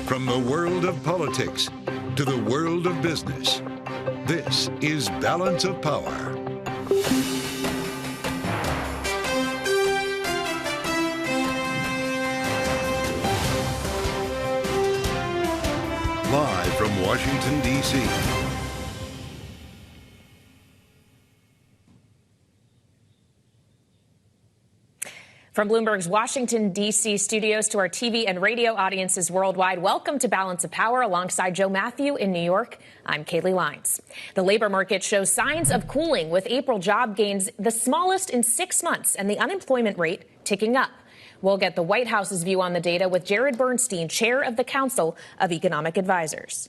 From the world of politics to the world of business, this is Balance of Power. Live from Washington, D.C. From Bloomberg's Washington, D.C. studios to our TV and radio audiences worldwide, welcome to Balance of Power alongside Joe Matthew in New York. I'm Kaylee Lines. The labor market shows signs of cooling with April job gains the smallest in 6 months and the unemployment rate ticking up. We'll get the White House's view on the data with Jared Bernstein, chair of the Council of Economic Advisors.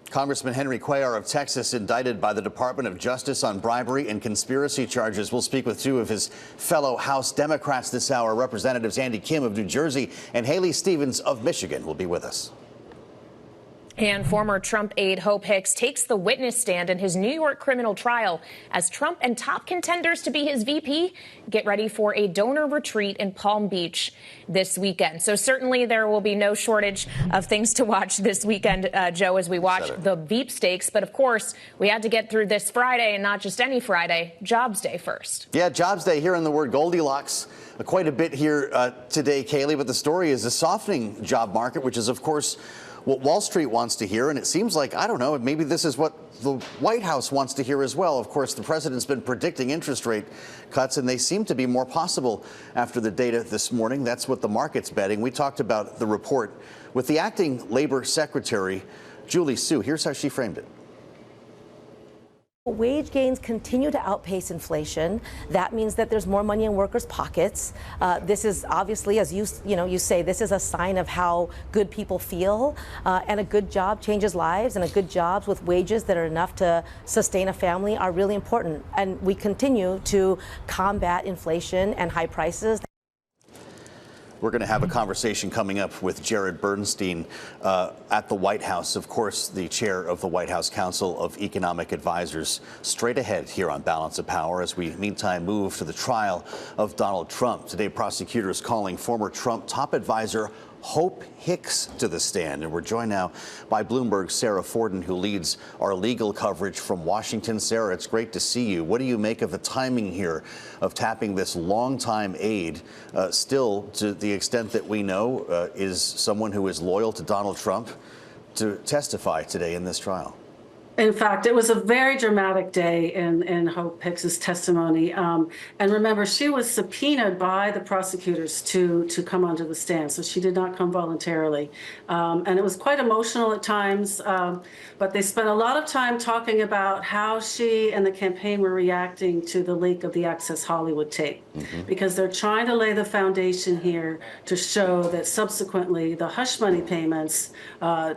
Congressman Henry Cuellar of Texas indicted by the Department of Justice on bribery and conspiracy charges. We'll speak with two of his fellow House Democrats this hour. Representatives Andy Kim of New Jersey and Haley Stevens of Michigan will be with us. And former Trump aide Hope Hicks takes the witness stand in his New York criminal trial as Trump and top contenders to be his VP get ready for a donor retreat in Palm Beach this weekend. So certainly there will be no shortage of things to watch this weekend, Joe, as we watch the Veep stakes. But of course, we had to get through this Friday, and not just any Friday, Jobs Day first. Yeah, Jobs Day, hearing the word Goldilocks quite a bit here today, Kaylee. But the story is a softening job market, which is, of course, what Wall Street wants to hear, and it seems like, I don't know, maybe this is what the White House wants to hear as well. Of course, the president's been predicting interest rate cuts, and they seem to be more possible after the data this morning. That's what the market's betting. We talked about the report with the acting labor secretary, Julie Su. Here's how she framed it. Wage gains continue to outpace inflation. That means that there's more money in workers' pockets. This is obviously, as you say, this is a sign of how good people feel. And a good job changes lives, and a good jobs with wages that are enough to sustain a family are really important. And we continue to combat inflation and high prices. We're going to have a conversation coming up with Jared Bernstein at the White House. Of course, the chair of the White House Council of Economic Advisors. Straight ahead here on Balance of Power as we, meantime, move to the trial of Donald Trump. Today, prosecutors calling former Trump top advisor Hope Hicks to the stand. And we're joined now by Bloomberg's Sarah Forden, who leads our legal coverage from Washington. Sarah, it's great to see you. What do you make of the timing here of tapping this longtime aide, still to the extent that we know is someone who is loyal to Donald Trump, to testify today in this trial? In fact, it was a very dramatic day in Hope Hicks's testimony. And remember, she was subpoenaed by the prosecutors to come onto the stand, so she did not come voluntarily. And it was quite emotional at times, but they spent a lot of time talking about how she and the campaign were reacting to the leak of the Access Hollywood tape, because they're trying to lay the foundation here to show that subsequently the hush money payments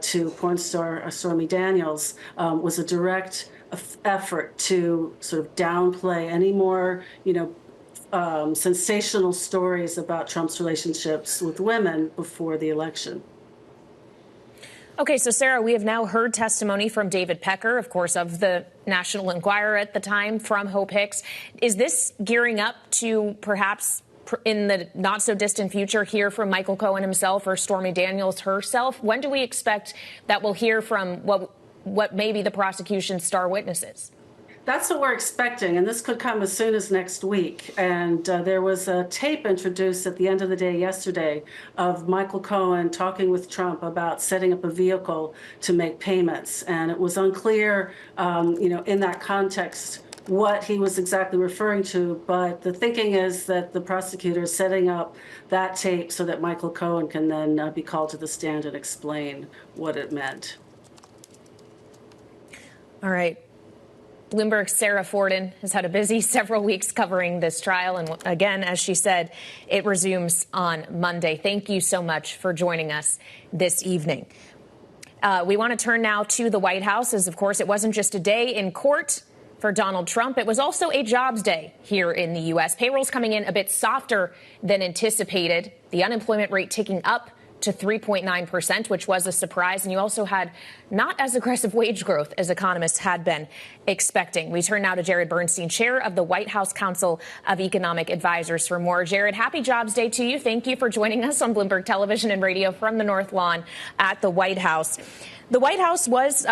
to porn star Stormy Daniels was a direct effort to sort of downplay any more, sensational stories about Trump's relationships with women before the election. Okay, so Sarah, we have now heard testimony from David Pecker, of course, of the National Enquirer at the time, from Hope Hicks. Is this gearing up to perhaps in the not so distant future hear from Michael Cohen himself or Stormy Daniels herself? When do we expect that we'll hear from what may be the prosecution's star witnesses? That's what we're expecting, and this could come as soon as next week. And there was a tape introduced at the end of the day yesterday of Michael Cohen talking with Trump about setting up a vehicle to make payments. And it was unclear, in that context, what he was exactly referring to. But the thinking is that the prosecutor is setting up that tape so that Michael Cohen can then be called to the stand and explain what it meant. All right. Bloomberg's Sarah Forden has had a busy several weeks covering this trial. And again, as she said, it resumes on Monday. Thank you so much for joining us this evening. We want to turn now to the White House, as, of course, it wasn't just a day in court for Donald Trump. It was also a jobs day here in the U.S. Payrolls coming in a bit softer than anticipated. The unemployment rate ticking up to 3.9%, which was a surprise. And you also had not as aggressive wage growth as economists had been expecting. We turn now to Jared Bernstein, chair of the White House Council of Economic Advisors, for more. Jared, happy Jobs Day to you. Thank you for joining us on Bloomberg Television and Radio from the North Lawn at the White House. The White House was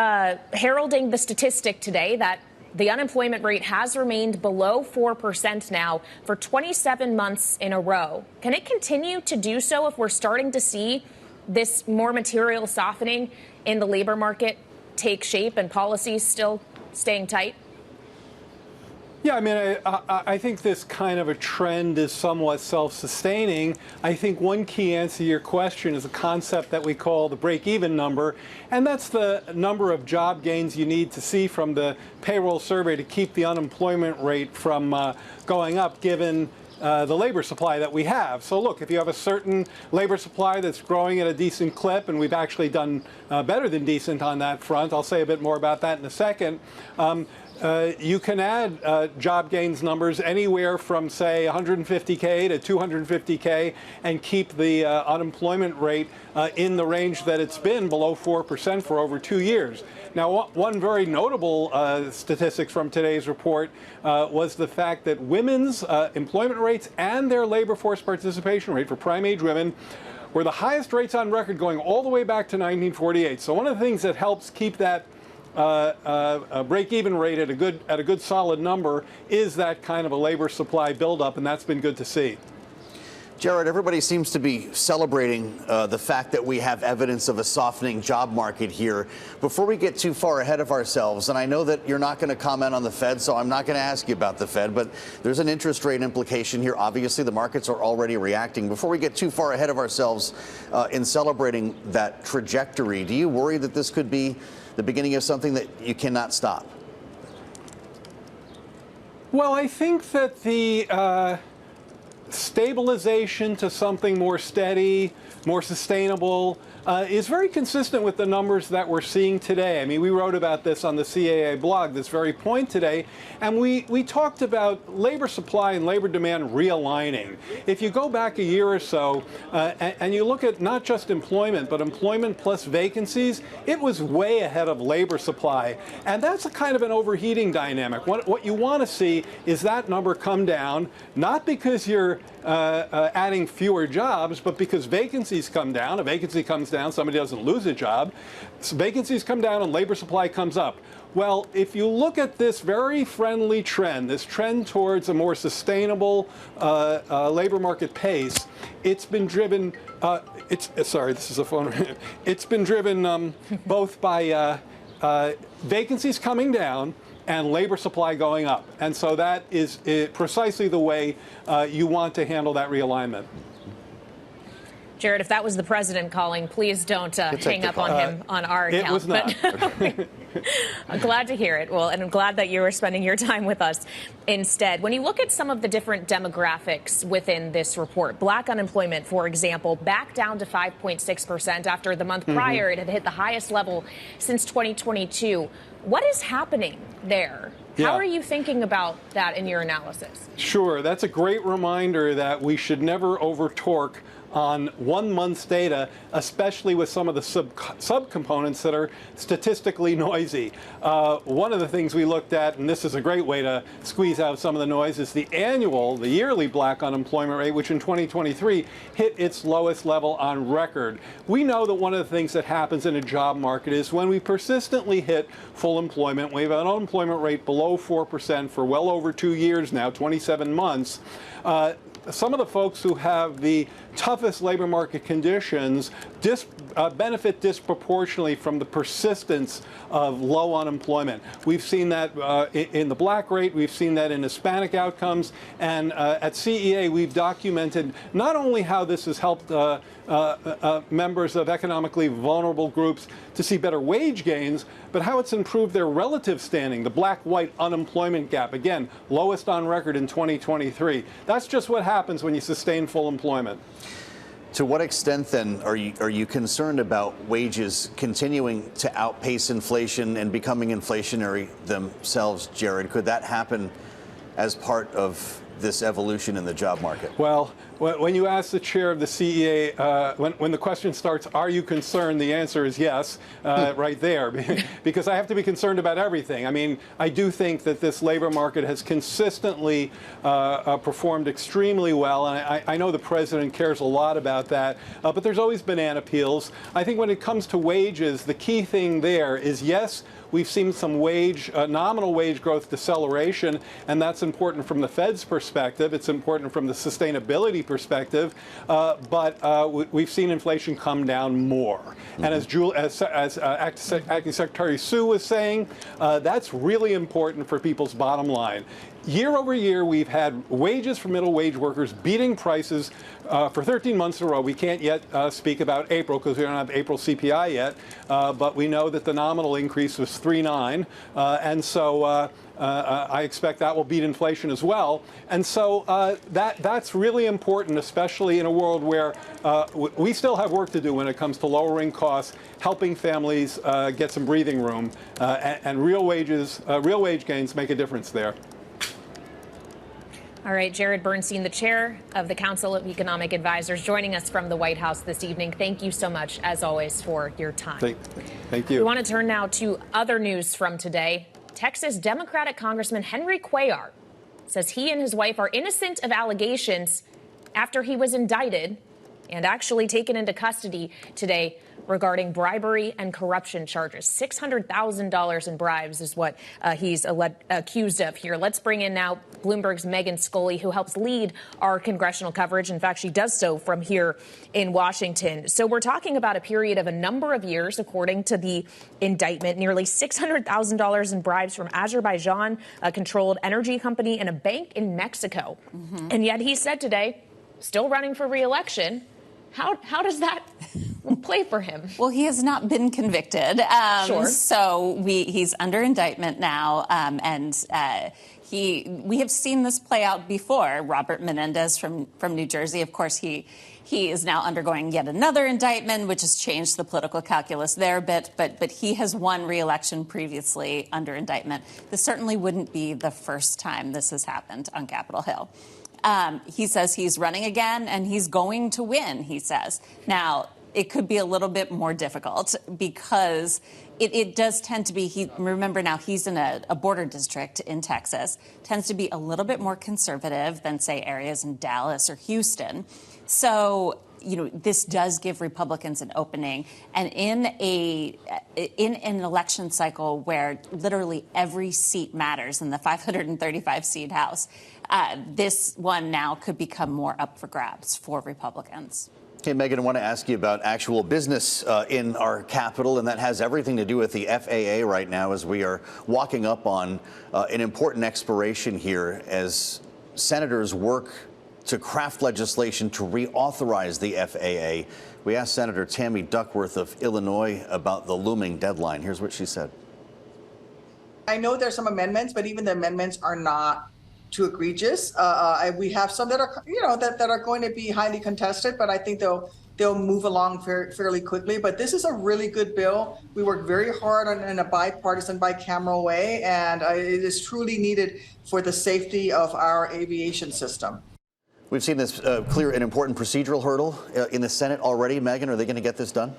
heralding the statistic today that the unemployment rate has remained below 4% now for 27 months in a row. Can it continue to do so if we're starting to see this more material softening in the labor market take shape and policies still staying tight? Yeah, I mean, I think this kind of a trend is somewhat self-sustaining. I think one key answer to your question is a concept that we call the break-even number, and that's the number of job gains you need to see from the payroll survey to keep the unemployment rate from going up, given the labor supply that we have. So look, if you have a certain labor supply that's growing at a decent clip, and we've actually done better than decent on that front, I'll say a bit more about that in a second, you can add job gains numbers anywhere from, say, 150K to 250K and keep the unemployment rate in the range that it's been, below 4% for over 2 years. Now, one very notable statistic from today's report was the fact that women's employment rates and their labor force participation rate for prime-age women were the highest rates on record, going all the way back to 1948. So one of the things that helps keep that break-even rate at a good solid number is that kind of a labor supply buildup, and that's been good to see. Jared, everybody seems to be celebrating the fact that we have evidence of a softening job market here. Before we get too far ahead of ourselves, and I know that you're not going to comment on the Fed, so I'm not going to ask you about the Fed, but there's an interest rate implication here. Obviously, the markets are already reacting. Before we get too far ahead of ourselves in celebrating that trajectory, do you worry that this could be the beginning of something that you cannot stop? Well, I think that the stabilization to something more steady, more sustainable, is very consistent with the numbers that we're seeing today. I mean, we wrote about this on the CAA blog, this very point today, and we talked about labor supply and labor demand realigning. If you go back a year or so and you look at not just employment, but employment plus vacancies, it was way ahead of labor supply. And that's a kind of an overheating dynamic. What you want to see is that number come down, not because you're adding fewer jobs, but because vacancies come down. A vacancy comes down, somebody doesn't lose a job. So vacancies come down and labor supply comes up. Well, if you look at this very friendly trend, this trend towards a more sustainable labor market pace, it's been driven, sorry, this is a phone. It's been driven both by vacancies coming down and labor supply going up. And so that is precisely the way you want to handle that realignment. Jared, if that was the president calling, please don't hang up on him on our account. It was not. I'm glad to hear it. Well, and I'm glad that you were spending your time with us instead. When you look at some of the different demographics within this report, black unemployment, for example, back down to 5.6% after the month prior. It had hit the highest level since 2022. What is happening there? How are you thinking about that in your analysis? Sure. That's a great reminder that we should never over-torque on 1 month's data, especially with some of the subcomponents that are statistically noisy. One of the things we looked at, and this is a great way to squeeze out some of the noise, is the yearly black unemployment rate, which in 2023 hit its lowest level on record. We know that one of the things that happens in a job market is when we persistently hit full employment, we have an unemployment rate below 4% for well over 2 years now, 27 months, some of the folks who have the toughest labor market conditions benefit disproportionately from the persistence of low unemployment. We've seen that in the black rate, we've seen that in Hispanic outcomes, and at CEA we've documented not only how this has helped members of economically vulnerable groups to see better wage gains, but how it's improved their relative standing, the black-white unemployment gap, again, lowest on record in 2023. That's just what happens when you sustain full employment. To what extent, then, are you concerned about wages continuing to outpace inflation and becoming inflationary themselves, Jared? Could that happen as part of this evolution in the job market? Well, When you ask the chair of the CEA, when the question starts, are you concerned? The answer is yes, right there, because I have to be concerned about everything. I mean, I do think that this labor market has consistently performed extremely well, and I know the president cares a lot about that, but there's always banana peels. I think when it comes to wages, the key thing there is, yes, we've seen some nominal wage growth deceleration, and that's important from the Fed's perspective. It's important from the sustainability perspective, but we've seen inflation come down more. Mm-hmm. And as Acting Secretary Sue was saying, that's really important for people's bottom line. Year over year, we've had wages for middle wage workers beating prices for 13 months in a row. We can't yet speak about April because we don't have April CPI yet, but we know that the nominal increase was 3.9, and so I expect that will beat inflation as well. And so that's really important, especially in a world where we still have work to do when it comes to lowering costs, helping families get some breathing room, and real wage gains make a difference there. All right, Jared Bernstein, the chair of the Council of Economic Advisors, joining us from the White House this evening. Thank you so much, as always, for your time. Thank you. We want to turn now to other news from today. Texas Democratic Congressman Henry Cuellar says he and his wife are innocent of allegations after he was indicted and actually taken into custody today regarding bribery and corruption charges. $600,000 in bribes is what he's accused of here. Let's bring in now Bloomberg's Megan Scully, who helps lead our congressional coverage. In fact, she does so from here in Washington. So we're talking about a period of a number of years, according to the indictment, nearly $600,000 in bribes from Azerbaijan, a controlled energy company, and a bank in Mexico. Mm-hmm. And yet he said today, still running for re-election. How does that play for him? Well, he has not been convicted. Sure. So he's under indictment now, and we have seen this play out before. Robert Menendez from New Jersey, of course, he is now undergoing yet another indictment, which has changed the political calculus there a bit. But he has won re-election previously under indictment. This certainly wouldn't be the first time this has happened on Capitol Hill. He says he's running again and he's going to win, he says. Now, it could be a little bit more difficult because it does tend to be, remember now, he's in a border district in Texas, tends to be a little bit more conservative than, say, areas in Dallas or Houston. So, this does give Republicans an opening. And in an election cycle where literally every seat matters in the 535-seat House, this one now could become more up for grabs for Republicans. Okay, Megan, I want to ask you about actual business in our capital, and that has everything to do with the FAA right now as we are walking up on an important expiration here as senators work to craft legislation to reauthorize the FAA. We asked Senator Tammy Duckworth of Illinois about the looming deadline. Here's what she said. I know there's some amendments, but even the amendments are not too egregious. We have some that are, that are going to be highly contested, but I think they'll move along fairly quickly. But this is a really good bill. We worked very hard in a bipartisan, bicameral way, and it is truly needed for the safety of our aviation system. We've seen this clear and important procedural hurdle in the Senate already. Megan, are they going to get this done?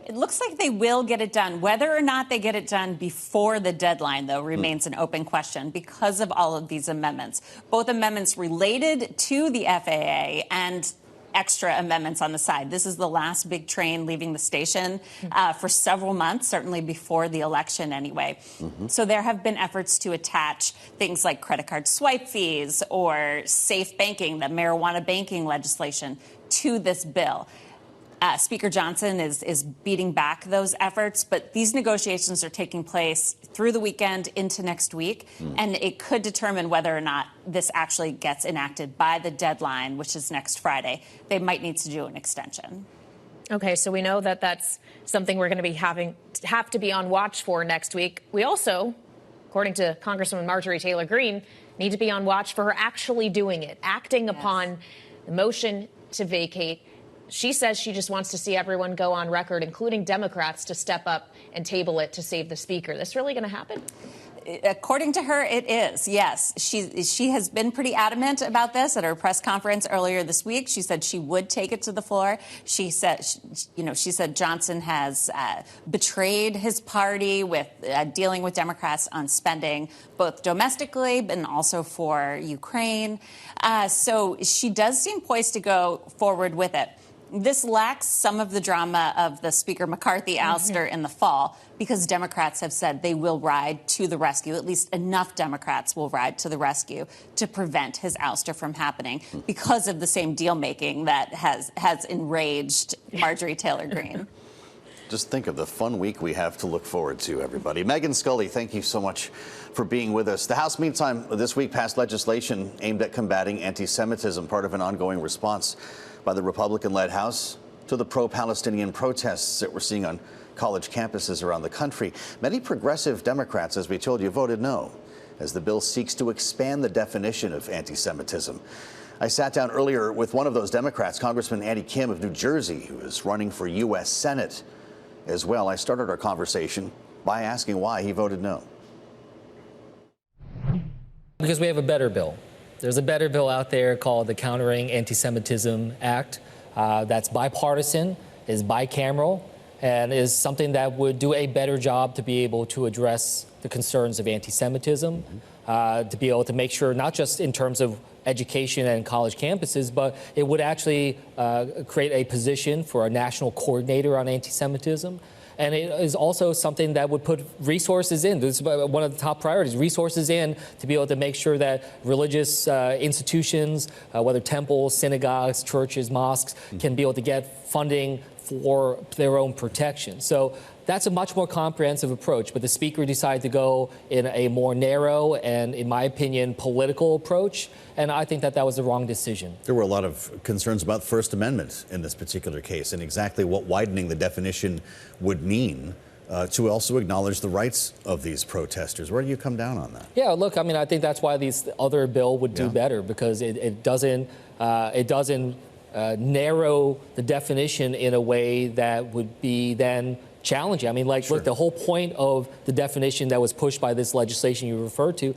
It looks like they will get it done. Whether or not they get it done before the deadline, though, remains an open question because of all of these amendments, both amendments related to the FAA and extra amendments on the side. This is the last big train leaving the station for several months, certainly before the election anyway. Mm-hmm. So there have been efforts to attach things like credit card swipe fees or safe banking, the marijuana banking legislation, to this bill. Speaker Johnson is beating back those efforts, but these negotiations are taking place through the weekend into next week, and it could determine whether or not this actually gets enacted by the deadline, which is next Friday. They might need to do an extension. Okay, so we know that that's something we're going to be have to be on watch for next week. We also, according to Congresswoman Marjorie Taylor Greene, need to be on watch for her actually doing it, acting upon the motion to vacate. She says she just wants to see everyone go on record, including Democrats, to step up and table it to save the speaker. This really going to happen? According to her, it is, yes. She has been pretty adamant about this at her press conference earlier this week. She said she would take it to the floor. She said, she said Johnson has betrayed his party with dealing with Democrats on spending, both domestically and also for Ukraine. So she does seem poised to go forward with it. This lacks some of the drama of the Speaker McCarthy ouster in the fall, because Democrats have said they will ride to the rescue. At least enough Democrats will ride to the rescue to prevent his ouster from happening because of the same deal making that has enraged Marjorie Taylor Greene. Just think of the fun week we have to look forward to, everybody. Megan Scully, thank you so much for being with us. The House, meantime, this week passed legislation aimed at combating anti-Semitism, part of an ongoing response by the Republican-led House to the pro-Palestinian protests that we're seeing on college campuses around the country. Many progressive Democrats, as we told you, voted no, as the bill seeks to expand the definition of anti-Semitism. I sat down earlier with one of those Democrats, Congressman Andy Kim of New Jersey, who is running for U.S. Senate as well. I started our conversation by asking why he voted no. Because we have a better bill. There's a better bill out there called the Countering Anti-Semitism Act that's bipartisan, is bicameral, and is something that would do a better job to be able to address the concerns of anti-Semitism, to be able to make sure, not just in terms of education and college campuses, but it would actually create a position for a national coordinator on anti-Semitism. And it is also something that would put resources in. This is one of the top priorities, resources in to be able to make sure that religious institutions, whether temples, synagogues, churches, mosques, can be able to get funding for their own protection. So that's a much more comprehensive approach. But the Speaker decided to go in a more narrow and, in my opinion, political approach. And I think that that was the wrong decision. There were a lot of concerns about the First Amendment in this particular case and exactly what widening the definition would mean to also acknowledge the rights of these protesters. Where do you come down on that? Yeah, look, I mean, I think that's why this other bill would do better, because it doesn't narrow the definition in a way that would be then challenging. I mean, like, look, the whole point of the definition that was pushed by this legislation you referred to,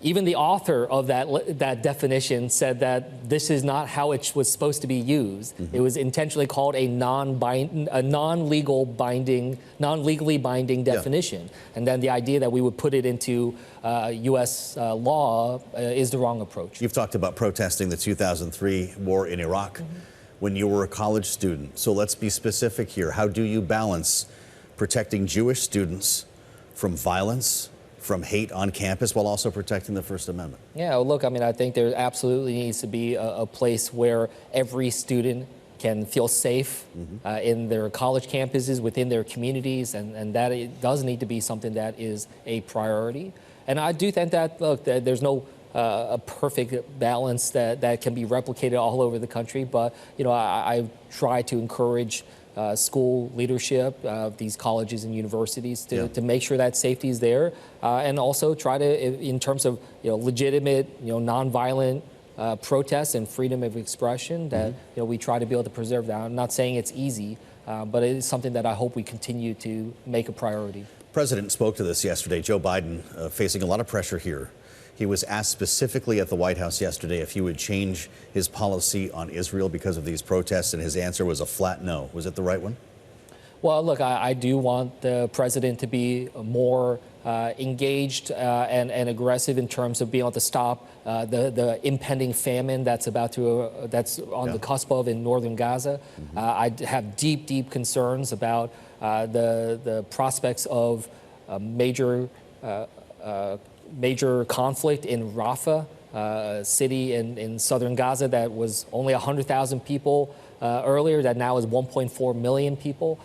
even the author of that definition said that this is not how it was supposed to be used. It was intentionally called a non-legally binding definition. And then the idea that we would put it into U.S. law is the wrong approach. You've talked about protesting the 2003 war in Iraq when you were a college student. So let's be specific here. How do you balance protecting Jewish students from violence, from hate on campus, while also protecting the First Amendment? Yeah, well, look, I mean, I think there absolutely needs to be a place where every student can feel safe in their college campuses, within their communities, and that it does need to be something that is a priority. And I do think that, look, that there's no a perfect balance that can be replicated all over the country, but, you know, I try to encourage school leadership, these colleges and universities to make sure that safety is there, and also try to, in terms of, you know, legitimate, nonviolent protests and freedom of expression, that we try to be able to preserve that. I'm not saying it's easy, but it is something that I hope we continue to make a priority. The President spoke to this yesterday. Joe Biden facing a lot of pressure here. He was asked specifically at the White House yesterday if he would change his policy on Israel because of these protests, and his answer was a flat no. Was it the right one? Well, look, I do want the president to be more engaged and aggressive in terms of being able to stop the impending famine that's on the cusp of in northern Gaza. I have deep concerns about the prospects of major conflict in Rafah, a city in southern Gaza that was only 100,000 people earlier, that now is 1.4 million people.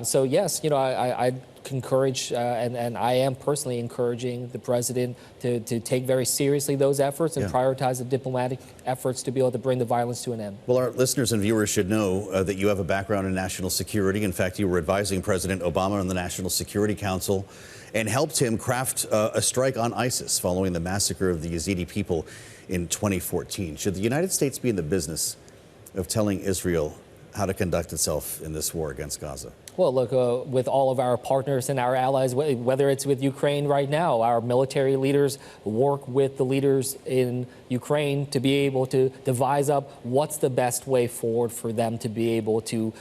So yes, I encourage, and I am personally encouraging the president to take very seriously those efforts and prioritize the diplomatic efforts to be able to bring the violence to an end. Well, our listeners and viewers should know that you have a background in national security. In fact, you were advising President Obama on the National Security Council and helped him craft a strike on ISIS following the massacre of the Yazidi people in 2014. Should the United States be in the business of telling Israel how to conduct itself in this war against Gaza? Well, look, with all of our partners and our allies, whether it's with Ukraine right now, our military leaders work with the leaders in Ukraine to be able to devise up what's the best way forward for them to be able to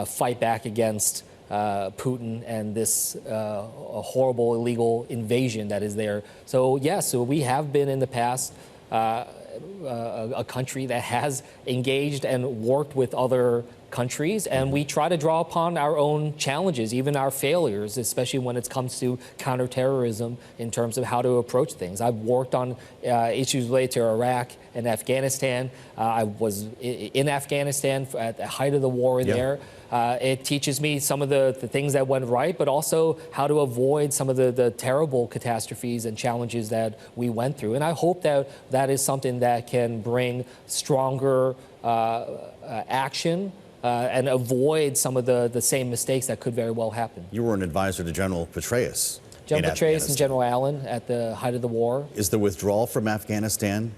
fight back against Putin and this horrible illegal invasion that is there. So, yes, so we have been in the past a country that has engaged and worked with other countries, and we try to draw upon our own challenges, even our failures, especially when it comes to counterterrorism in terms of how to approach things. I've worked on issues related to Iraq and Afghanistan. I was in Afghanistan at the height of the war there. It teaches me some of the things that went right, but also how to avoid some of the terrible catastrophes and challenges that we went through. And I hope that that is something that can bring stronger action and avoid some of the same mistakes that could very well happen. You were an advisor to General Petraeus. General Petraeus and General Allen at the height of the war. Is the withdrawal from Afghanistan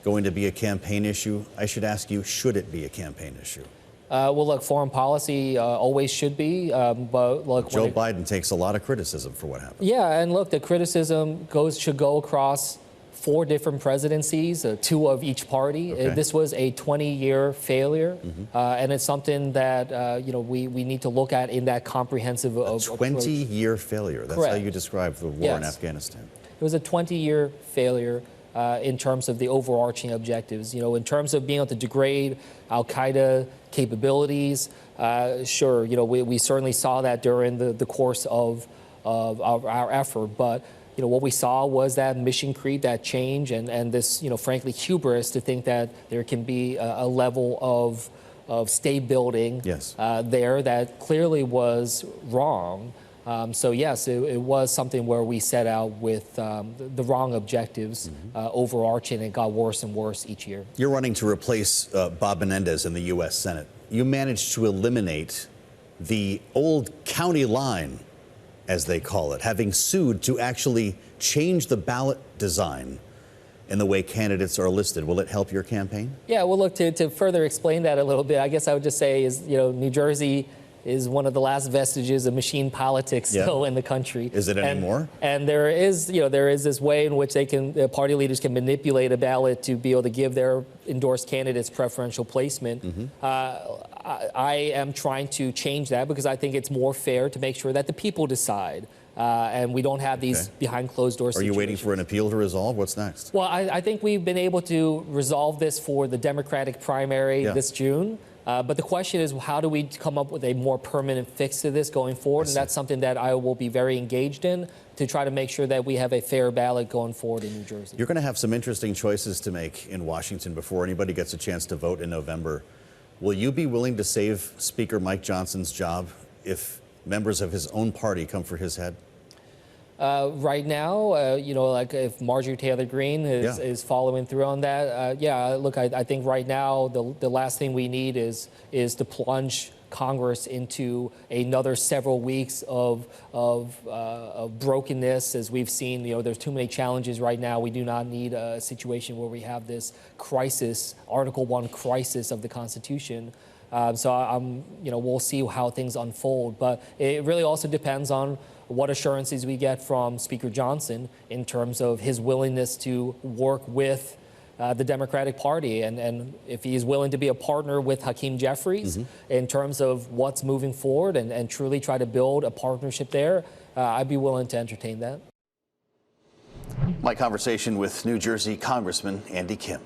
going to be a campaign issue? I should ask you, should it be a campaign issue? Well, look, foreign policy always should be, but look, Joe Biden takes a lot of criticism for what happened. Yeah, and look, the criticism should go across 4 different presidencies, 2 of each party. Okay. This was a 20-year failure, and it's something that we need to look at in that comprehensive approach. 20-year failure. That's Correct. how you describe the war in Afghanistan. It was a 20-year failure in terms of the overarching objectives. In terms of being able to degrade al-Qaeda capabilities, sure, we certainly saw that during the course of our effort, but what we saw was that mission creep, that change, and this, frankly, hubris to think that there can be a level of state building there that clearly was wrong. So, yes, it was something where we set out with the wrong objectives overarching, and it got worse and worse each year. You're running to replace Bob Menendez in the U.S. Senate. You managed to eliminate the old county line, as they call it, having sued to actually change the ballot design in the way candidates are listed. Will it help your campaign? Yeah, well, look, to further explain that a little bit, I guess I would just say is, New Jersey is one of the last vestiges of machine politics still in the country. Is it anymore? And there is this way in which party leaders can manipulate a ballot to be able to give their endorsed candidates preferential placement. I am trying to change that because I think it's more fair to make sure that the people decide. And we don't have these behind closed doors situations. Are you waiting for an appeal to resolve? What's next? Well, I think we've been able to resolve this for the Democratic primary this June. But the question is, how do we come up with a more permanent fix to this going forward? And that's something that I will be very engaged in to try to make sure that we have a fair ballot going forward in New Jersey. You're going to have some interesting choices to make in Washington before anybody gets a chance to vote in November. Will you be willing to save Speaker Mike Johnson's job if members of his own party come for his head? Right now, like if Marjorie Taylor Greene is following through on that, look, I think right now the last thing we need is to plunge Congress into another several weeks of brokenness, as we've seen. There's too many challenges right now. We do not need a situation where we have this crisis, Article 1 crisis of the Constitution. So we'll see how things unfold. But it really also depends on what assurances we get from Speaker Johnson in terms of his willingness to work with the Democratic Party, and if he's willing to be a partner with Hakeem Jeffries in terms of what's moving forward and truly try to build a partnership there, I'd be willing to entertain that. My conversation with New Jersey Congressman Andy Kim.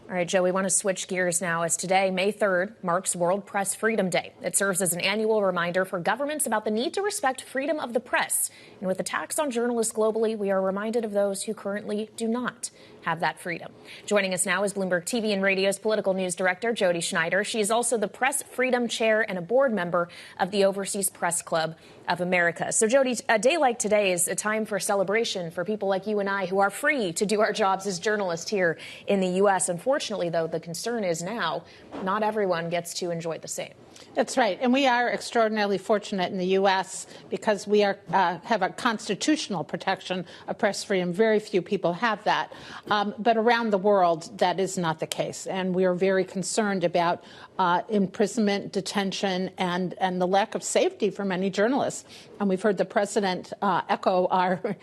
All right, Joe, we want to switch gears now, as today, May 3rd, marks World Press Freedom Day. It serves as an annual reminder for governments about the need to respect freedom of the press. And with attacks on journalists globally, we are reminded of those who currently do not have that freedom. Joining us now is Bloomberg TV and Radio's political news director, Jody Schneider. She is also the Press Freedom Chair and a board member of the Overseas Press Club. of America. So, Jody, a day like today is a time for celebration for people like you and I who are free to do our jobs as journalists here in the U.S. Unfortunately, though, the concern is now not everyone gets to enjoy the same. That's right. And we are extraordinarily fortunate in the U.S. because we are have a constitutional protection of press freedom. Very few people have that. But around the world, that is not the case. And we are very concerned about imprisonment, detention, and the lack of safety for many journalists. And we've heard the president echo our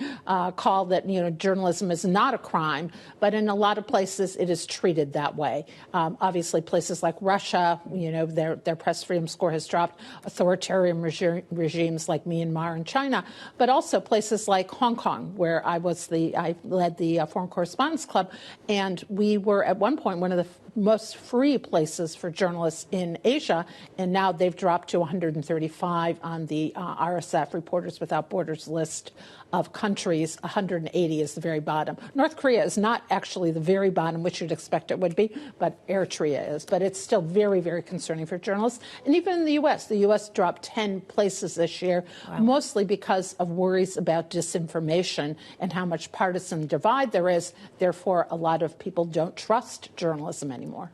call that, journalism is not a crime. But in a lot of places, it is treated that way. Obviously, places like Russia, their press freedom score has dropped. Authoritarian regimes like Myanmar and China, but also places like Hong Kong, where I led the Foreign Correspondents Club, and we were at one point one of the most free places for journalists in Asia, and now they've dropped to 135 on the RSF, Reporters Without Borders list of countries. 180 is the very bottom. North Korea is not actually the very bottom, which you'd expect it would be, but Eritrea is. But it's still very, very concerning for journalists. And even in the U.S. dropped 10 places this year, mostly because of worries about disinformation and how much partisan divide there is. Therefore, a lot of people don't trust journalism anymore.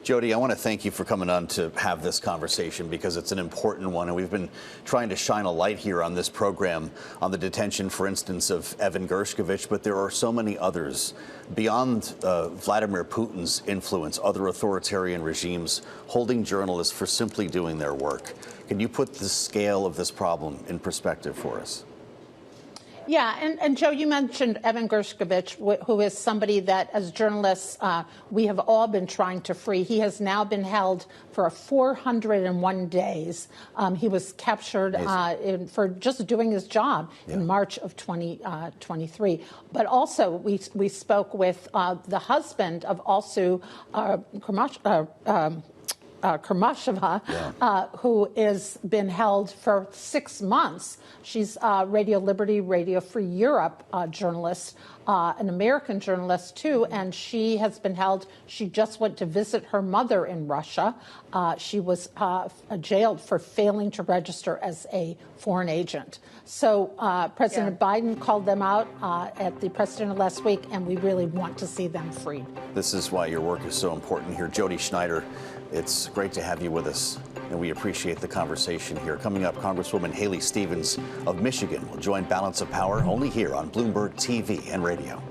Jody, I want to thank you for coming on to have this conversation because it's an important one. And we've been trying to shine a light here on this program on the detention, for instance, of Evan Gershkovich. But there are so many others beyond Vladimir Putin's influence, other authoritarian regimes holding journalists for simply doing their work. Can you put the scale of this problem in perspective for us? Yeah, and Joe, you mentioned Evan Gershkovich, who is somebody that, as journalists, we have all been trying to free. He has now been held for 401 days. He was captured for just doing his job in March of 2023. But also, we spoke with the husband of also Kurmasheva, who has been held for 6 months. She's Radio Liberty, Radio Free Europe journalist, an American journalist, too, and she has been held. She just went to visit her mother in Russia. She was jailed for failing to register as a foreign agent. So President Biden called them out at the press dinner last week, and we really want to see them freed. This is why your work is so important here. Jody Schneider, it's great to have you with us, and we appreciate the conversation here. Coming up, Congresswoman Haley Stevens of Michigan will join Balance of Power only here on Bloomberg TV and radio.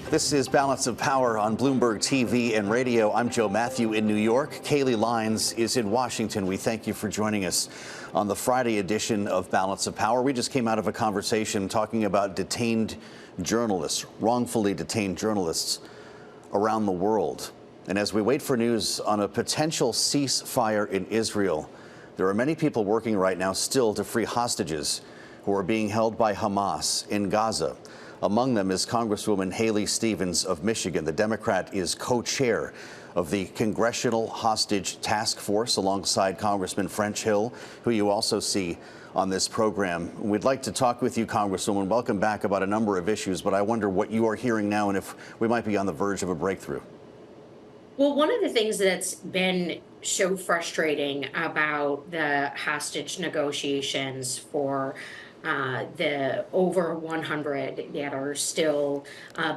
This is Balance of Power on Bloomberg TV and radio. I'm Joe Matthew in New York. Kaylee Lyons is in Washington. We thank you for joining us on the Friday edition of Balance of Power. We just came out of a conversation talking about detained journalists, wrongfully detained journalists around the world. And as we wait for news on a potential ceasefire in Israel, there are many people working right now still to free hostages who are being held by Hamas in Gaza. Among them is Congresswoman Haley Stevens of Michigan. The Democrat is co-chair of the Congressional Hostage Taskforce alongside Congressman French Hill, who you also see on this program. We'd like to talk with you, Congresswoman. Welcome back about a number of issues, but I wonder what you are hearing now and if we might be on the verge of a breakthrough. Well, one of the things that's been so frustrating about the hostage negotiations for the over 100 that are still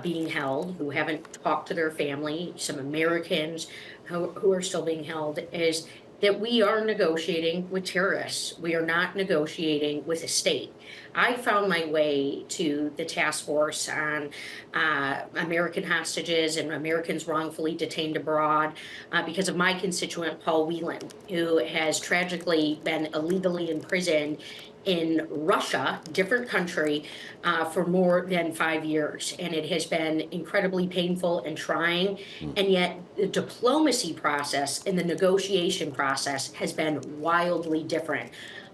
being held, who haven't talked to their family, some Americans who are still being held, is that we are negotiating with terrorists. We are not negotiating with a state. I found my way to the task force on American hostages and Americans wrongfully detained abroad because of my constituent, Paul Whelan, who has tragically been illegally imprisoned in Russia, different country, for more than 5 years. And it has been incredibly painful and trying. And yet the diplomacy process and the negotiation process has been wildly different.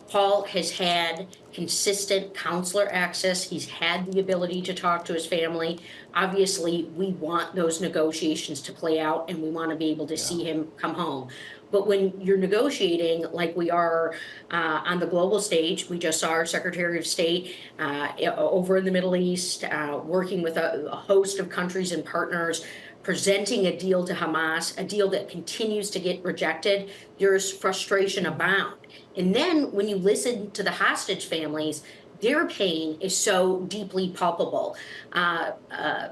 Paul has had consistent counselor access. He's had the ability to talk to his family. Obviously, we want those negotiations to play out, and we want to be able to see him come home. But when you're negotiating like we are on the global stage, we just saw our Secretary of State over in the Middle East, working with a host of countries and partners, presenting a deal to Hamas, a deal that continues to get rejected. There's frustration abound. And then when you listen to the hostage families, their pain is so deeply palpable.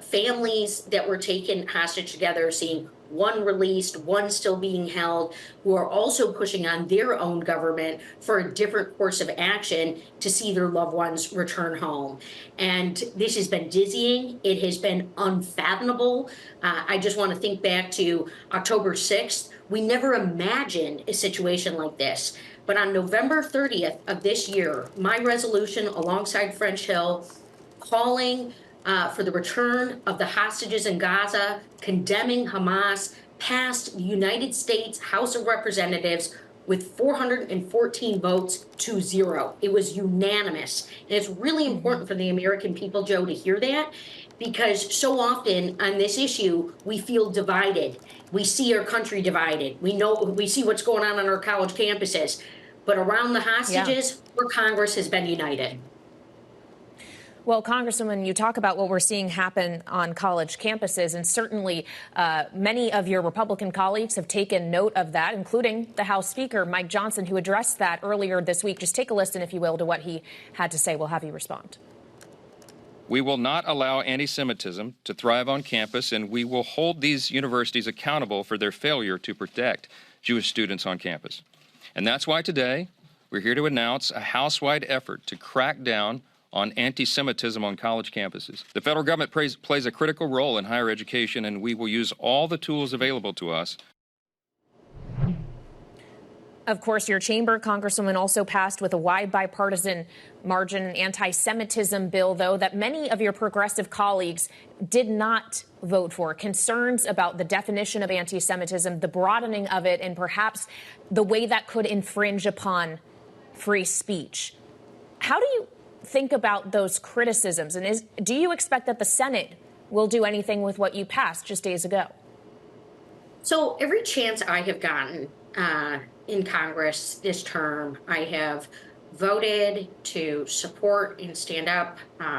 Families that were taken hostage together, seeing one released, one still being held, who are also pushing on their own government for a different course of action to see their loved ones return home. And this has been dizzying. It has been unfathomable. I just want to think back to October 6th. We never imagined a situation like this. But on November 30th of this year, my resolution alongside French Hill calling for the return of the hostages in Gaza, condemning Hamas, passed the United States House of Representatives with 414 votes to 0. It was unanimous. And it's really important for the American people, Joe, to hear that, because so often on this issue, we feel divided. We see our country divided. We see what's going on our college campuses. But around the hostages, where Congress has been united. Well, Congresswoman, you talk about what we're seeing happen on college campuses, and certainly many of your Republican colleagues have taken note of that, including the House Speaker, Mike Johnson, who addressed that earlier this week. Just take a listen, if you will, to what he had to say. We'll have you respond. We will not allow anti-Semitism to thrive on campus, and we will hold these universities accountable for their failure to protect Jewish students on campus. And that's why today we're here to announce a House-wide effort to crack down on anti-Semitism on college campuses. The federal government plays a critical role in higher education, and we will use all the tools available to us. Of course, your chamber, Congresswoman, also passed with a wide bipartisan margin an anti-Semitism bill, though, that many of your progressive colleagues did not vote for. Concerns about the definition of anti-Semitism, the broadening of it, and perhaps the way that could infringe upon free speech. How do you think about those criticisms? And do you expect that the Senate will do anything with what you passed just days ago? So every chance I have gotten in Congress this term, I have voted to support and stand up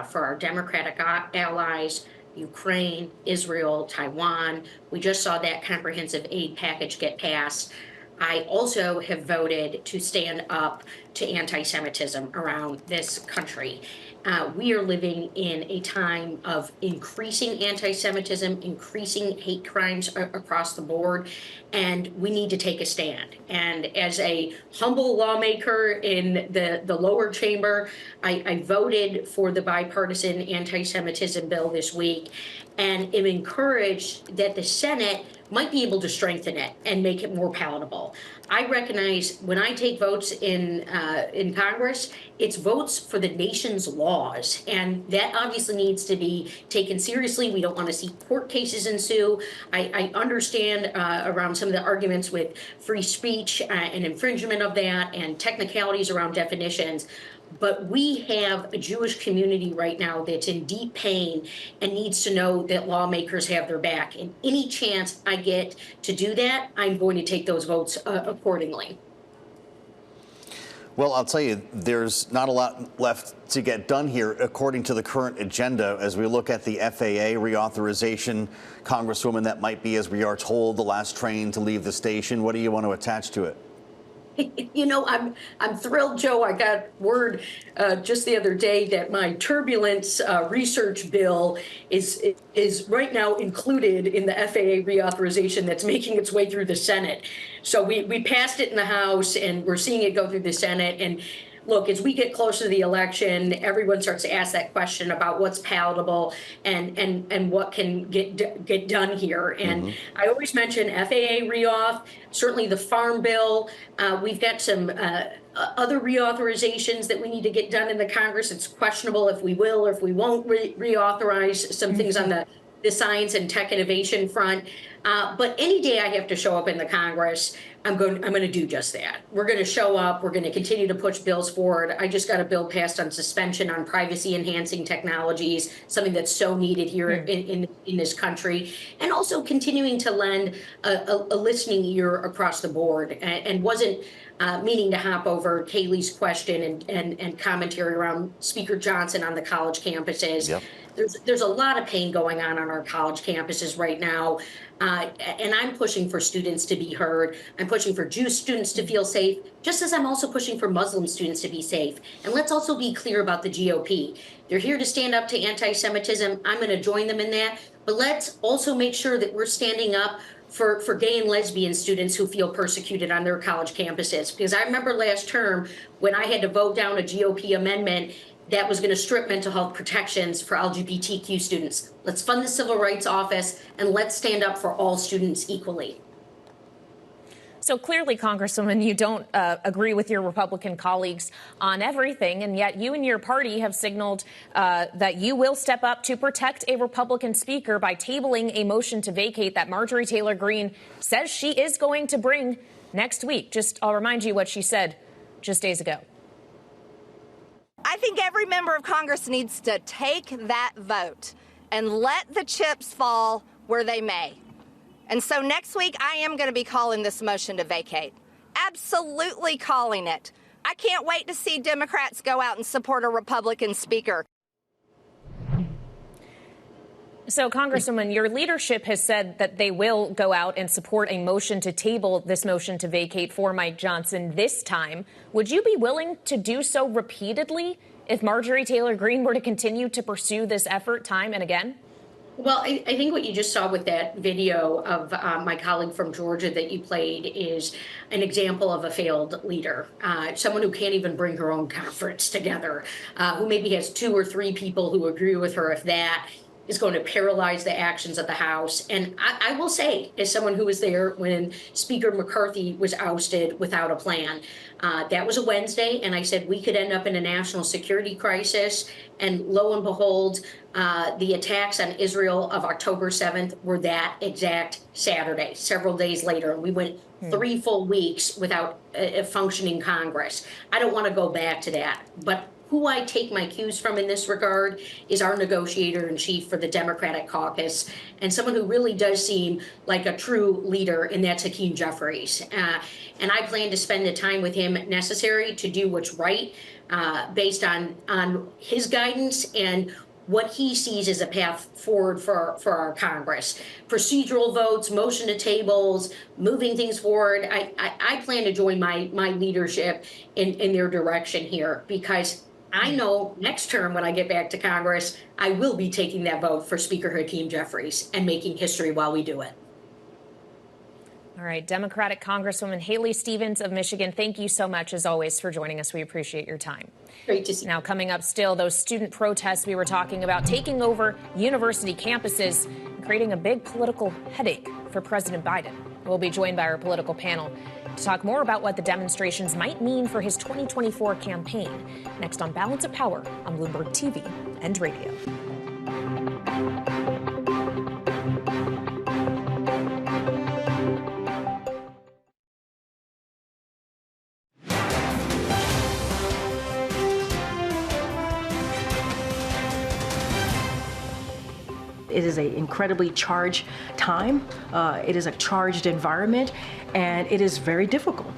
for our Democratic allies, Ukraine, Israel, Taiwan. We just saw that comprehensive aid package get passed. I also have voted to stand up to anti-Semitism around this country. We are living in a time of increasing anti-Semitism, increasing hate crimes across the board, and we need to take a stand. And as a humble lawmaker in the lower chamber, I voted for the bipartisan anti-Semitism bill this week, and am encouraged that the Senate might be able to strengthen it and make it more palatable. I recognize when I take votes in Congress, it's votes for the nation's laws, and that obviously needs to be taken seriously. We don't want to see court cases ensue. I understand around some of the arguments with free speech and infringement of that and technicalities around definitions. But we have a Jewish community right now that's in deep pain and needs to know that lawmakers have their back. And any chance I get to do that, I'm going to take those votes accordingly. Well, I'll tell you, there's not a lot left to get done here, according to the current agenda. As we look at the FAA reauthorization, Congresswoman, that might be, as we are told, the last train to leave the station. What do you want to attach to it? You know, I'm thrilled, Joe. I got word just the other day that my turbulence research bill is right now included in the FAA reauthorization that's making its way through the Senate. So we passed it in the House, and we're seeing it go through the Senate. And look, as we get closer to the election, everyone starts to ask that question about what's palatable and what can get done here. And I always mention FAA reauth, certainly the Farm Bill. We've got some other reauthorizations that we need to get done in the Congress. It's questionable if we will or if we won't reauthorize some things on the science and tech innovation front. But any day I have to show up in the Congress, I'm going to do just that. We're going to show up. We're going to continue to push bills forward. I just got a bill passed on suspension on privacy enhancing technologies, something that's so needed here in this country, and also continuing to lend a listening ear across the board, and wasn't meaning to hop over Kaylee's question and commentary around Speaker Johnson on the college campuses. Yep. There's a lot of pain going on our college campuses right now. And I'm pushing for students to be heard. I'm pushing for Jewish students to feel safe, just as I'm also pushing for Muslim students to be safe. And let's also be clear about the GOP. They're here to stand up to anti-Semitism. I'm going to join them in that. But let's also make sure that we're standing up for gay and lesbian students who feel persecuted on their college campuses. Because I remember last term when I had to vote down a GOP amendment that was going to strip mental health protections for LGBTQ students. Let's fund the Civil Rights Office, and let's stand up for all students equally. So clearly, Congresswoman, you don't agree with your Republican colleagues on everything, and yet you and your party have signaled that you will step up to protect a Republican speaker by tabling a motion to vacate that Marjorie Taylor Greene says she is going to bring next week. I'll remind you what she said just days ago. I think every member of Congress needs to take that vote and let the chips fall where they may. And so next week, I am going to be calling this motion to vacate. Absolutely calling it. I can't wait to see Democrats go out and support a Republican speaker. So, Congresswoman, your leadership has said that they will go out and support a motion to table this motion to vacate for Mike Johnson this time. Would you be willing to do so repeatedly if Marjorie Taylor Greene were to continue to pursue this effort time and again? Well, I think what you just saw with that video of my colleague from Georgia that you played is an example of a failed leader, someone who can't even bring her own conference together, who maybe has 2 or 3 people who agree with her, if that, is going to paralyze the actions of the House. And I will say, as someone who was there when Speaker McCarthy was ousted without a plan, that was a Wednesday, and I said we could end up in a national security crisis. And lo and behold, the attacks on Israel of October 7th were that exact Saturday, several days later. And we went 3 full weeks without a functioning Congress. I don't want to go back to that. But who I take my cues from in this regard is our negotiator-in-chief for the Democratic caucus, and someone who really does seem like a true leader, and that's Hakeem Jeffries. And I plan to spend the time with him necessary to do what's right based on his guidance and what he sees as a path forward for our Congress. Procedural votes, motion to tables, moving things forward. I plan to join my leadership in their direction here, because I know next term when I get back to Congress, I will be taking that vote for Speaker Hakeem Jeffries and making history while we do it. All right, Democratic Congresswoman Haley Stevens of Michigan, thank you so much, as always, for joining us. We appreciate your time. Great to see you. Now, coming up still, those student protests we were talking about taking over university campuses and creating a big political headache for President Biden. We'll be joined by our political panel to talk more about what the demonstrations might mean for his 2024 campaign. Next on Balance of Power on Bloomberg TV and radio. It is an incredibly charged time. It is a charged environment, and it is very difficult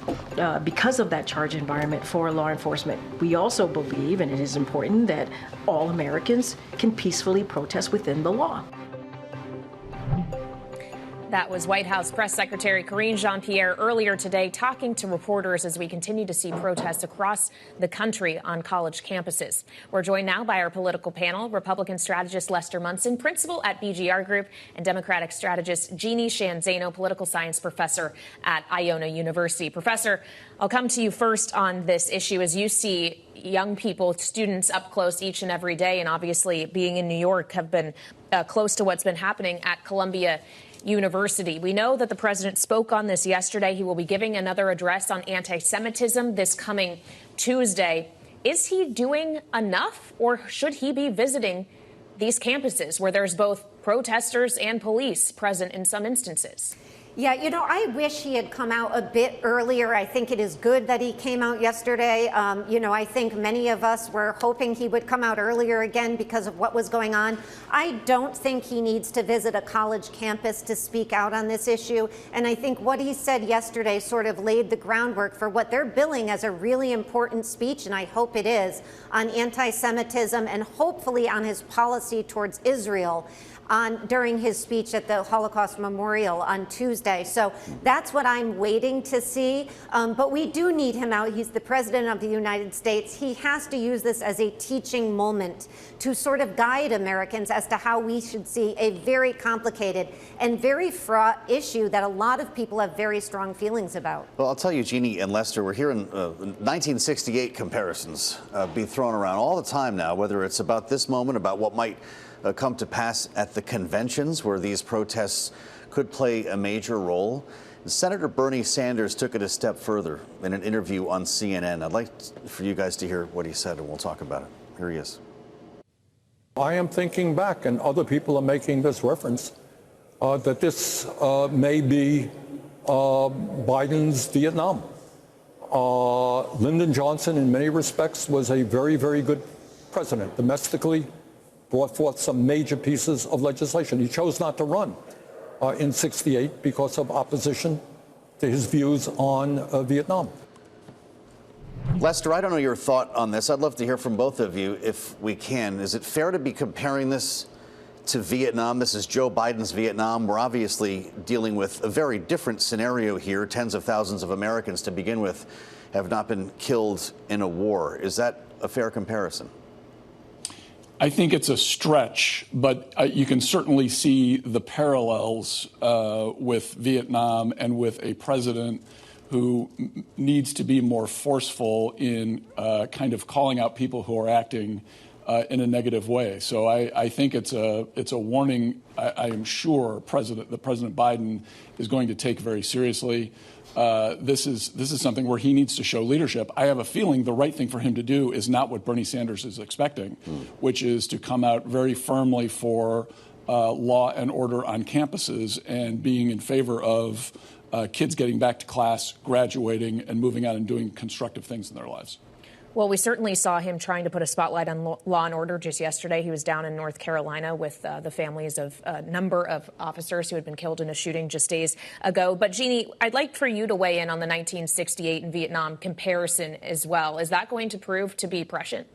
because of that charged environment for law enforcement. We also believe, and it is important, that all Americans can peacefully protest within the law. That was White House Press Secretary Karine Jean-Pierre earlier today talking to reporters as we continue to see protests across the country on college campuses. We're joined now by our political panel, Republican strategist Lester Munson, principal at BGR Group, and Democratic strategist Jeannie Shanzano, political science professor at Iona University. Professor, I'll come to you first on this issue as you see young people, students up close each and every day, and obviously being in New York have been close to what's been happening at Columbia University. We know that the president spoke on this yesterday. He will be giving another address on anti-Semitism this coming Tuesday. Is he doing enough, or should he be visiting these campuses where there's both protesters and police present in some instances. Yeah, I wish he had come out a bit earlier. I think it is good that he came out yesterday. I think many of us were hoping he would come out earlier again because of what was going on. I don't think he needs to visit a college campus to speak out on this issue. And I think what he said yesterday sort of laid the groundwork for what they're billing as a really important speech, and I hope it is, on anti-Semitism and hopefully on his policy towards Israel during his speech at the Holocaust Memorial on Tuesday. So that's what I'm waiting to see. But we do need him out. He's the president of the United States. He has to use this as a teaching moment to sort of guide Americans as to how we should see a very complicated and very fraught issue that a lot of people have very strong feelings about. Well, I'll tell you, Jeannie and Lester, we're hearing 1968 comparisons be thrown around all the time now, whether it's about this moment, about what might come to pass at the conventions where these protests could play a major role. Senator Bernie Sanders took it a step further in an interview on CNN. I'd like for you guys to hear what he said, and we'll talk about it. Here he is. I am thinking back, and other people are making this reference, that this may be Biden's Vietnam. Lyndon Johnson, in many respects, was a very, very good president domestically, brought forth some major pieces of legislation. He chose not to run in '68 because of opposition to his views on Vietnam. Lester, I don't know your thought on this. I'd love to hear from both of you if we can. Is it fair to be comparing this to Vietnam? This is Joe Biden's Vietnam. We're obviously dealing with a very different scenario here. Tens of thousands of Americans to begin with have not been killed in a war. Is that a fair comparison? I think it's a stretch, but you can certainly see the parallels with Vietnam and with a president who needs to be more forceful in kind of calling out people who are acting in a negative way. So I think it's a warning. I am sure President Biden is going to take very seriously. This is something where he needs to show leadership. I have a feeling the right thing for him to do is not what Bernie Sanders is expecting, which is to come out very firmly for law and order on campuses and being in favor of kids getting back to class, graduating, and moving on and doing constructive things in their lives. Well, we certainly saw him trying to put a spotlight on law and order just yesterday. He was down in North Carolina with the families of a number of officers who had been killed in a shooting just days ago. But, Jeannie, I'd like for you to weigh in on the 1968 and Vietnam comparison as well. Is that going to prove to be prescient?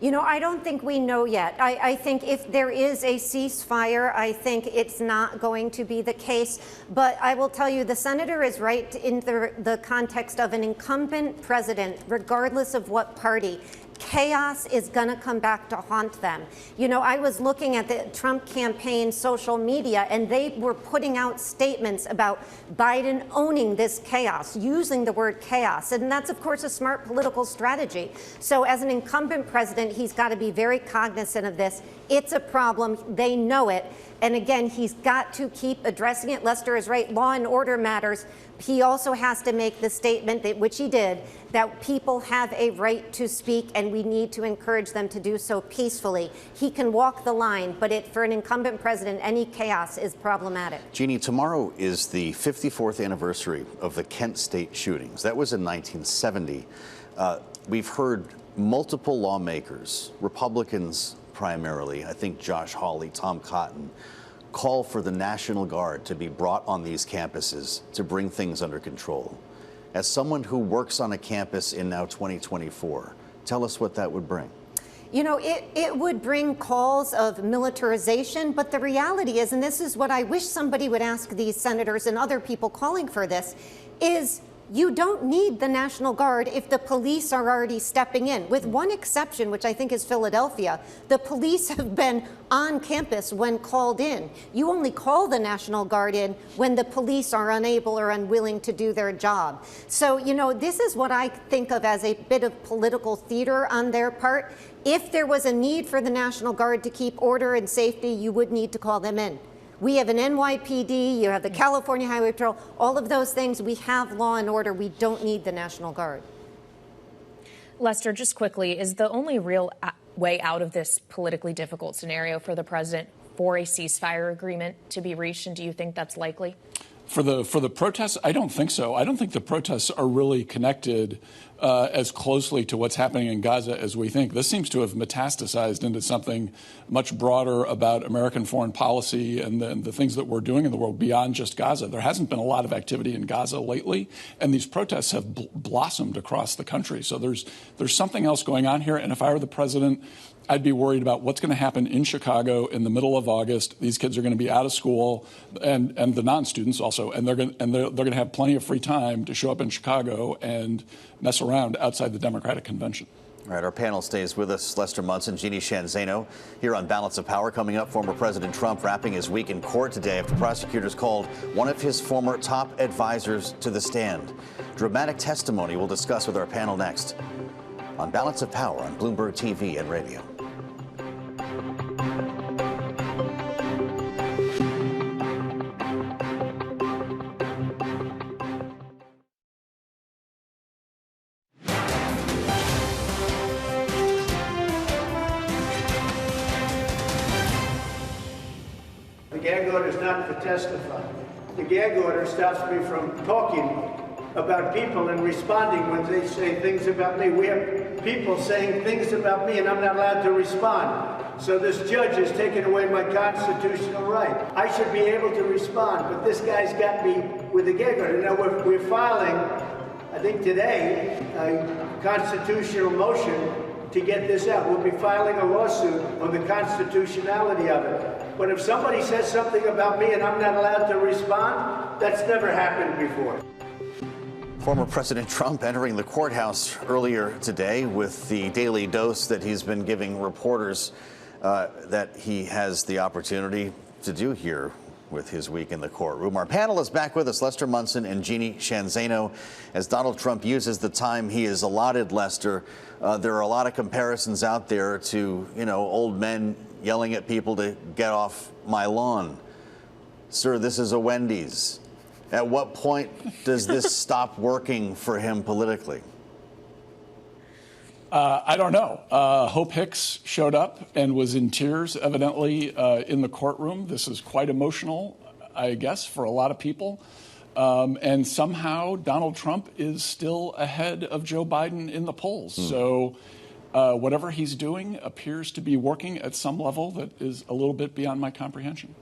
I don't think we know yet. I think if there is a ceasefire, I think it's not going to be the case. But I will tell you, the senator is right in the context of an incumbent president, regardless of what party. Chaos is going to come back to haunt them. I was looking at the Trump campaign social media, and they were putting out statements about Biden owning this chaos, using the word chaos. And that's, of course, a smart political strategy. So as an incumbent president, he's got to be very cognizant of this. It's a problem. They know it. And again, he's got to keep addressing it. Lester is right. Law and order matters. He also has to make the statement, which he did, that people have a right to speak and we need to encourage them to do so peacefully. He can walk the line, but for an incumbent president, any chaos is problematic. Jeannie, tomorrow is the 54th anniversary of the Kent State shootings. That was in 1970. We've heard multiple lawmakers, Republicans primarily, I think Josh Hawley, Tom Cotton, call for the National Guard to be brought on these campuses to bring things under control. As someone who works on a campus in now 2024, tell us what that would bring. It would bring calls of militarization, but the reality is, and this is what I wish somebody would ask these senators and other people calling for this, is you don't need the National Guard if the police are already stepping in. With one exception, which I think is Philadelphia, the police have been on campus when called in. You only call the National Guard in when the police are unable or unwilling to do their job. So, this is what I think of as a bit of political theater on their part. If there was a need for the National Guard to keep order and safety, you would need to call them in. We have an NYPD, you have the California Highway Patrol, all of those things. We have law and order. We don't need the National Guard. Lester, just quickly, is the only real way out of this politically difficult scenario for the president for a ceasefire agreement to be reached, and do you think that's likely? For the protests, I don't think so. I don't think the protests are really connected as closely to what's happening in Gaza as we think. This seems to have metastasized into something much broader about American foreign policy and the things that we're doing in the world beyond just Gaza. There hasn't been a lot of activity in Gaza lately, and these protests have blossomed across the country. So there's something else going on here. And if I were the president, I'd be worried about what's going to happen in Chicago in the middle of August. These kids are going to be out of school, and the non-students also, and they're going to have plenty of free time to show up in Chicago and mess around outside the Democratic convention. All right, our panel stays with us. Lester Munson, Jeannie Sheehan Zaino, here on Balance of Power. Coming up, former President Trump wrapping his week in court today after prosecutors called one of his former top advisors to the stand. Dramatic testimony we'll discuss with our panel next on Balance of Power on Bloomberg TV and radio. The gag order is not to testify. The gag order stops me from talking about people and responding when they say things about me. We have people saying things about me and I'm not allowed to respond. So this judge has taken away my constitutional right. I should be able to respond, but this guy's got me with a gag order. Now we're filing, I think today, a constitutional motion to get this out. We'll be filing a lawsuit on the constitutionality of it. But if somebody says something about me and I'm not allowed to respond, that's never happened before. Former President Trump entering the courthouse earlier today with the daily dose that he's been giving reporters that he has the opportunity to do here with his week in the courtroom. Our panel is back with us, Lester Munson and Jeannie Sheehan Zaino. As Donald Trump uses the time he is allotted, Lester, there are a lot of comparisons out there to, old men yelling at people to get off my lawn. Sir, this is a Wendy's. At what point does this stop working for him politically? I don't know. Hope Hicks showed up and was in tears, evidently, in the courtroom. This is quite emotional, I guess, for a lot of people. And somehow Donald Trump is still ahead of Joe Biden in the polls. So whatever he's doing appears to be working at some level that is a little bit beyond my comprehension.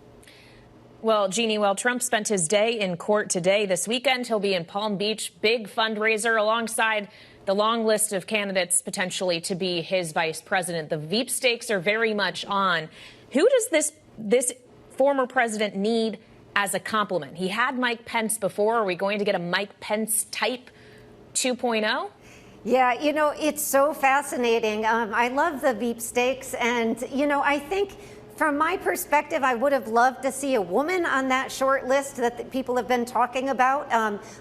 Well, Jeannie, while Trump spent his day in court today, this weekend he'll be in Palm Beach, big fundraiser alongside the long list of candidates potentially to be his vice president. The Veep stakes are very much on. Who does this former president need as a compliment? He had Mike Pence before. Are we going to get a Mike Pence type 2.0? Yeah, it's so fascinating. I love the Veep stakes. And, I think from my perspective, I would have loved to see a woman on that short list that people have been talking about.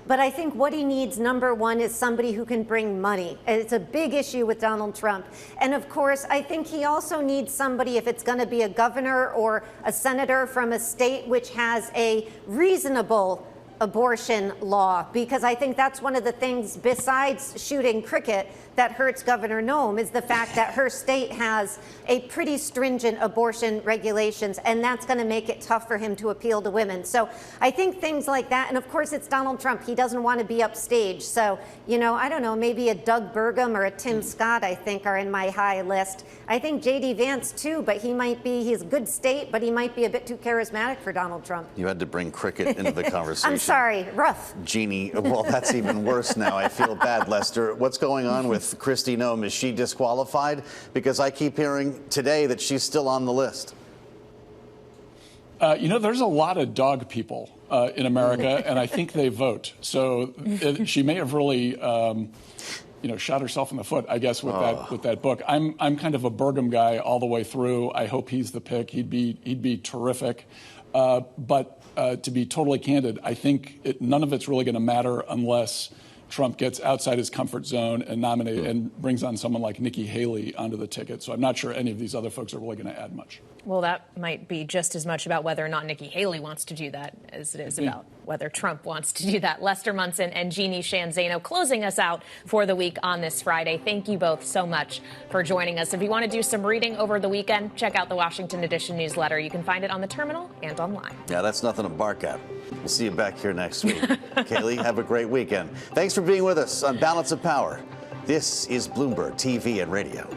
But I think what he needs, number one, is somebody who can bring money. It's a big issue with Donald Trump. And of course, I think he also needs somebody, if it's going to be a governor or a senator from a state which has a reasonable abortion law, because I think that's one of the things besides shooting cricket that hurts Governor Noem is the fact that her state has a pretty stringent abortion regulations, and that's going to make it tough for him to appeal to women. So I think things like that, and of course it's Donald Trump. He doesn't want to be upstage. So, I don't know, maybe a Doug Burgum or a Tim Scott, I think, are in my high list. I think J.D. Vance too, but he's a good state, but he might be a bit too charismatic for Donald Trump. You had to bring cricket into the conversation. I'm sorry, rough. Jeannie, well, that's even worse now. I feel bad, Lester. What's going on with Kristi Noem? Is she disqualified? Because I keep hearing today that she's still on the list. There's a lot of dog people in America, and I think they vote. So she may have really, shot herself in the foot, I guess, with that book. I'm kind of a Burgum guy all the way through. I hope he's the pick. He'd be terrific. But to be totally candid, I think none of it's really going to matter unless Trump gets outside his comfort zone and brings on someone like Nikki Haley onto the ticket. So I'm not sure any of these other folks are really going to add much. Well, that might be just as much about whether or not Nikki Haley wants to do that as it is about whether Trump wants to do that. Lester Munson and Jeannie Shanzano closing us out for the week on this Friday. Thank you both so much for joining us. If you want to do some reading over the weekend, check out the Washington Edition newsletter. You can find it on the terminal and online. Yeah, that's nothing to bark at. We'll see you back here next week. Kaylee, have a great weekend. Thanks for being with us on Balance of Power. This is Bloomberg TV and Radio.